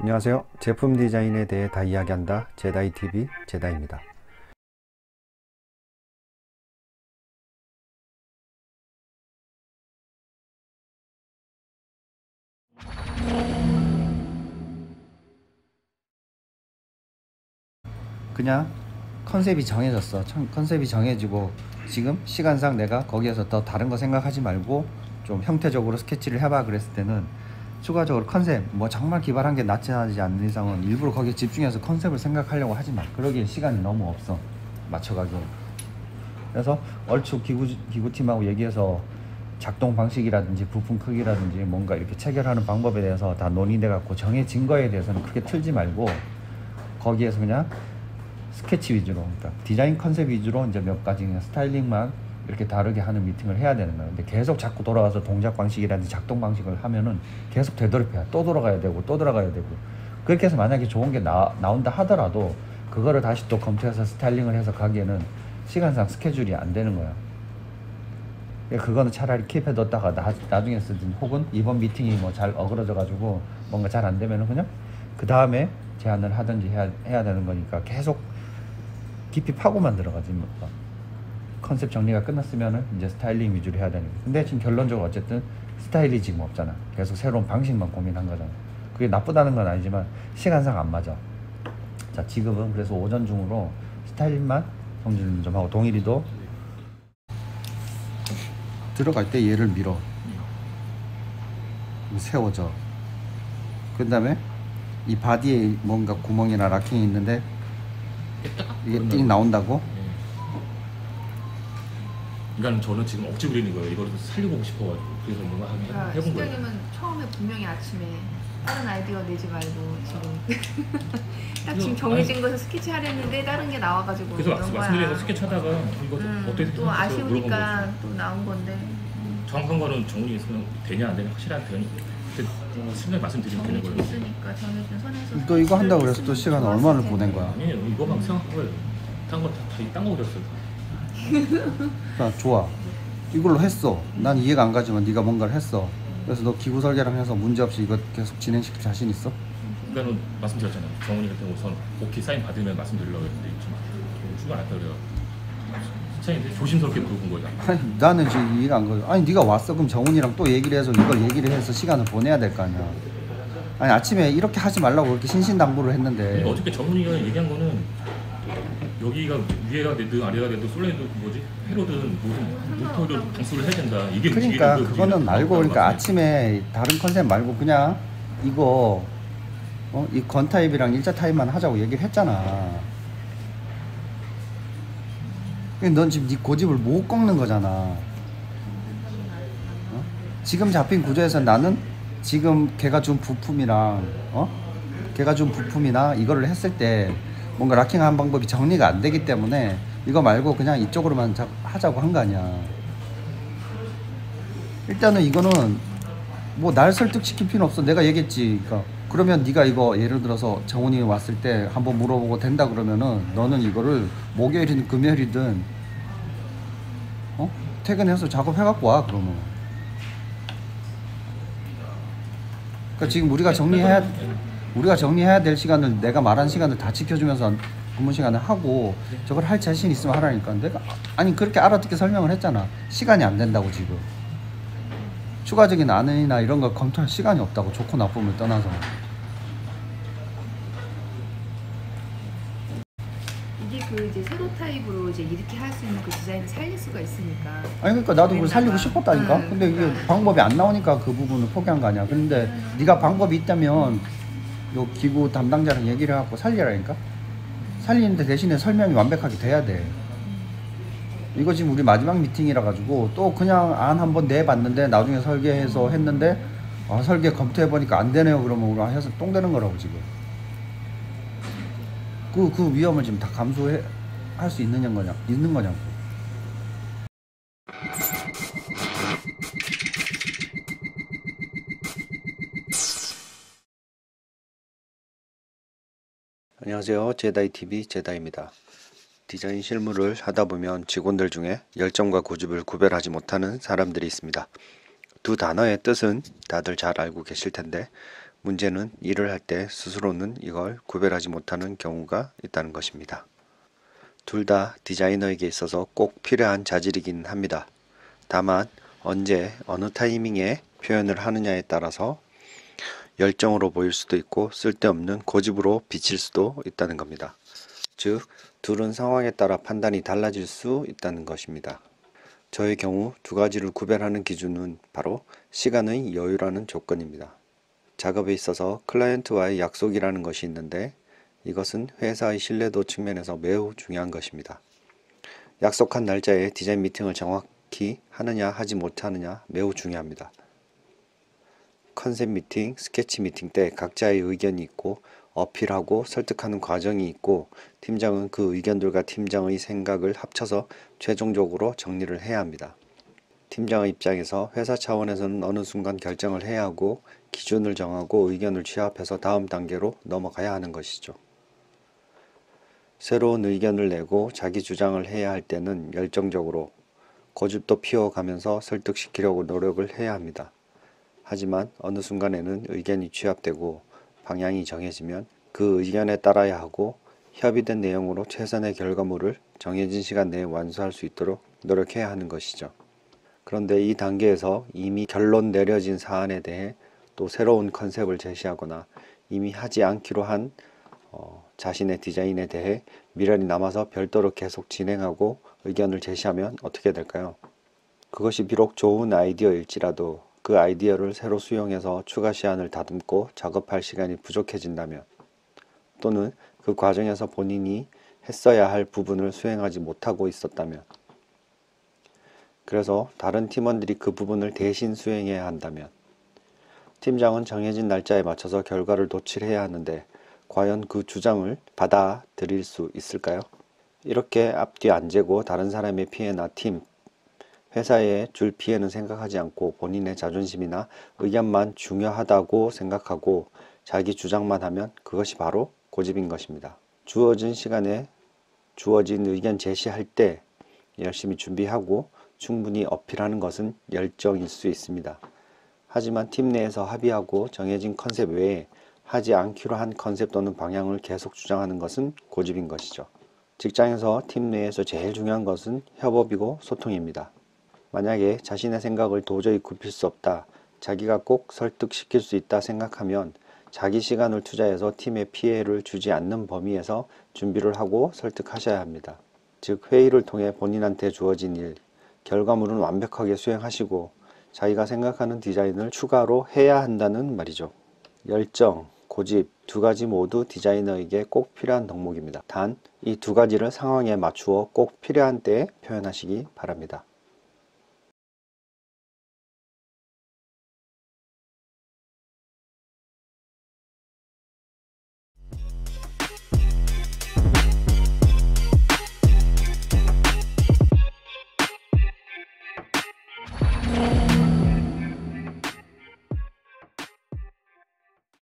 안녕하세요. 제품 디자인에 대해 다 이야기한다. 제다이TV 제다입니다. 그냥 컨셉이 정해졌어. 컨셉이 정해지고 지금 시간상 내가 거기에서 더 다른 거 생각하지 말고 좀 형태적으로 스케치를 해봐 그랬을 때는 추가적으로 컨셉 뭐 정말 기발한 게 나타나지 않는 이상은 일부러 거기에 집중해서 컨셉을 생각하려고 하지 마. 그러기엔 시간이 너무 없어. 맞춰가기에. 그래서 얼추 기구팀하고 얘기해서 작동 방식이라든지 부품 크기라든지 뭔가 이렇게 체결하는 방법에 대해서 다 논의돼 갖고 정해진 거에 대해서는 크게 틀지 말고 거기에서 그냥 스케치 위주로, 그러니까 디자인 컨셉 위주로 이제 몇 가지 그냥 스타일링만 이렇게 다르게 하는 미팅을 해야 되는 거예요. 근데 계속 자꾸 돌아가서 동작 방식이라든지 작동 방식을 하면은 계속 되돌입해야 또 돌아가야 되고 또 돌아가야 되고, 그렇게 해서 만약에 좋은 게 나온다 하더라도 그거를 다시 또 검토해서 스타일링을 해서 가기에는 시간상 스케줄이 안 되는 거야. 그거는 차라리 킵해 뒀다가 나중에 쓰든, 혹은 이번 미팅이 뭐 잘 어그러져 가지고 뭔가 잘 안 되면은 그냥 그 다음에 제안을 하든지 해야 되는 거니까 계속 깊이 파고만 들어가지. 뭐 컨셉 정리가 끝났으면은 이제 스타일링 위주로 해야 되는 거야. 근데 지금 결론적으로 어쨌든 스타일이 지금 없잖아. 계속 새로운 방식만 고민한 거잖아. 그게 나쁘다는 건 아니지만 시간상 안 맞아. 자, 지금은 그래서 오전 중으로 스타일링만 성질 좀 하고, 동일이도 들어갈 때 얘를 밀어 세워져. 그 다음에 이 바디에 뭔가 구멍이나 락킹이 있는데 이게 띵 나온다고? 그러니까 저는 지금 억지 부리는 거예요. 이걸 살리고 싶어가지고. 그래서 뭔가 해본 거예요. 실장님은 처음에 분명히 아침에 다른 아이디어 내지 말고 지금 딱 지금 정해진 것을 스케치 하려는데 다른 게 나와가지고 그래서 그런 말씀드려서 거야. 스케치 하다가 이거 어떻게 또 아쉬우니까 또 나온 건데. 정확한 거는 정훈이 있으면 되냐 안 되냐 확실한 되니 그때 순간 말씀드리면 되는 거예요. 있으니까 정해진 선에서. 또 이거 한다고 그래서 또 시간 얼마나 보낸 거야? 아니에요. 이거만 생각하고요. 딴거 그렸어요. 자, 좋아. 이걸로 했어. 난 이해가 안 가지만 네가 뭔가를 했어. 그래서 너 기구 설계랑 해서 문제없이 이거 계속 진행시킬 자신 있어? 그러니까는 말씀드렸잖아요. 정훈이 같은 우선 오케이 사인 받으면 말씀드리려고 했는데 출발 안 했다 그래요. 시청자님들이 조심스럽게 물어본 거예요. 아니, 나는 지금 이해가 안 가져. 아니 네가 왔어. 그럼 정훈이랑 또 얘기를 해서 이걸 얘기를 해서 시간을 보내야 될 거 아니야. 아니 아침에 이렇게 하지 말라고 그렇게 신신당부를 했는데. 그러니까 어저께 정훈이가 얘기한 거는 여기가 위에가 되든 아래가 되든 솔레이든 뭐지 회로든 무슨 모터를 방수를 해야 된다. 이게 그러니까 그거는 말고, 그러니까 아침에 다른 컨셉 말고 그냥 이거 이 건 타입이랑 일자 타입만 하자고 얘기를 했잖아. 넌 지금 네 고집을 못 꺾는 거잖아. 지금 잡힌 구조에서 나는 지금 걔가 준 부품이랑 걔가 준 부품이나 이거를 했을 때 뭔가 락킹하는 방법이 정리가 안 되기 때문에 이거 말고 그냥 이쪽으로만 하자고 한 거 아니야. 일단은 이거는 뭐 날 설득시킬 필요는 없어. 내가 얘기했지. 그러면 네가 이거 예를 들어서 정훈이 왔을 때 한번 물어보고 된다 그러면은 너는 이거를 목요일이든 금요일이든 퇴근해서 작업해갖고 와. 그러면 그러니까 지금 우리가 정리해야 될 시간을, 내가 말한 시간을 다 지켜주면서 근무 시간을 하고 저걸 할 자신 있으면 하라니까. 내가 아니 그렇게 알아듣게 설명을 했잖아. 시간이 안 된다고. 지금 추가적인 안이나 이런 걸 검토할 시간이 없다고. 좋고 나쁨을 떠나서. 이게 그 이제 세로 타입으로 이제 이렇게 할 수 있는 그 디자인을 살릴 수가 있으니까. 아니 그러니까 나도 그걸 살리고 싶었다니까. 근데 이게 방법이 안 나오니까 그 부분을 포기한 거 아니야. 근데 네가 방법이 있다면 요 기구 담당자랑 얘기를 해갖고 살리라니까. 살리는데 대신에 설명이 완벽하게 돼야 돼. 이거 지금 우리 마지막 미팅이라 가지고 또 그냥 안 한번 내봤는데 나중에 설계해서 했는데 설계 검토해보니까 안 되네요 그러면 우리가 해서 똥 되는 거라고. 지금 그 위험을 지금 다 감수할 수 있는 거냐고. 안녕하세요. 제다이TV 제다입니다. 디자인 실무를 하다 보면 직원들 중에 열정과 고집을 구별하지 못하는 사람들이 있습니다. 두 단어의 뜻은 다들 잘 알고 계실 텐데 문제는 일을 할 때 스스로는 이걸 구별하지 못하는 경우가 있다는 것입니다. 둘 다 디자이너에게 있어서 꼭 필요한 자질이긴 합니다. 다만 언제 어느 타이밍에 표현을 하느냐에 따라서 열정으로 보일 수도 있고 쓸데없는 고집으로 비칠 수도 있다는 겁니다. 즉, 둘은 상황에 따라 판단이 달라질 수 있다는 것입니다. 저의 경우 두 가지를 구별하는 기준은 바로 시간의 여유라는 조건입니다. 작업에 있어서 클라이언트와의 약속이라는 것이 있는데 이것은 회사의 신뢰도 측면에서 매우 중요한 것입니다. 약속한 날짜에 디자인 미팅을 정확히 하느냐 하지 못하느냐 매우 중요합니다. 컨셉 미팅, 스케치 미팅 때 각자의 의견이 있고 어필하고 설득하는 과정이 있고 팀장은 그 의견들과 팀장의 생각을 합쳐서 최종적으로 정리를 해야 합니다. 팀장의 입장에서 회사 차원에서는 어느 순간 결정을 해야 하고 기준을 정하고 의견을 취합해서 다음 단계로 넘어가야 하는 것이죠. 새로운 의견을 내고 자기 주장을 해야 할 때는 열정적으로 고집도 피워가면서 설득시키려고 노력을 해야 합니다. 하지만 어느 순간에는 의견이 취합되고 방향이 정해지면 그 의견에 따라야 하고 협의된 내용으로 최선의 결과물을 정해진 시간 내에 완수할 수 있도록 노력해야 하는 것이죠. 그런데 이 단계에서 이미 결론 내려진 사안에 대해 또 새로운 컨셉을 제시하거나 이미 하지 않기로 한 자신의 디자인에 대해 미련이 남아서 별도로 계속 진행하고 의견을 제시하면 어떻게 될까요? 그것이 비록 좋은 아이디어일지라도 그 아이디어를 새로 수용해서 추가 시간을 다듬고 작업할 시간이 부족해진다면 또는 그 과정에서 본인이 했어야 할 부분을 수행하지 못하고 있었다면 그래서 다른 팀원들이 그 부분을 대신 수행해야 한다면 팀장은 정해진 날짜에 맞춰서 결과를 도출해야 하는데 과연 그 주장을 받아들일 수 있을까요? 이렇게 앞뒤 안 재고 다른 사람의 피해나 팀, 회사에 줄 피해는 생각하지 않고 본인의 자존심이나 의견만 중요하다고 생각하고 자기 주장만 하면 그것이 바로 고집인 것입니다. 주어진 시간에 주어진 의견 제시할 때 열심히 준비하고 충분히 어필하는 것은 열정일 수 있습니다. 하지만 팀 내에서 합의하고 정해진 컨셉 외에 하지 않기로 한 컨셉 또는 방향을 계속 주장하는 것은 고집인 것이죠. 직장에서 팀 내에서 제일 중요한 것은 협업이고 소통입니다. 만약에 자신의 생각을 도저히 굽힐 수 없다, 자기가 꼭 설득시킬 수 있다 생각하면 자기 시간을 투자해서 팀에 피해를 주지 않는 범위에서 준비를 하고 설득하셔야 합니다. 즉 회의를 통해 본인한테 주어진 일, 결과물은 완벽하게 수행하시고 자기가 생각하는 디자인을 추가로 해야 한다는 말이죠. 열정, 고집 두 가지 모두 디자이너에게 꼭 필요한 덕목입니다. 단 이 두 가지를 상황에 맞추어 꼭 필요한 때에 표현하시기 바랍니다.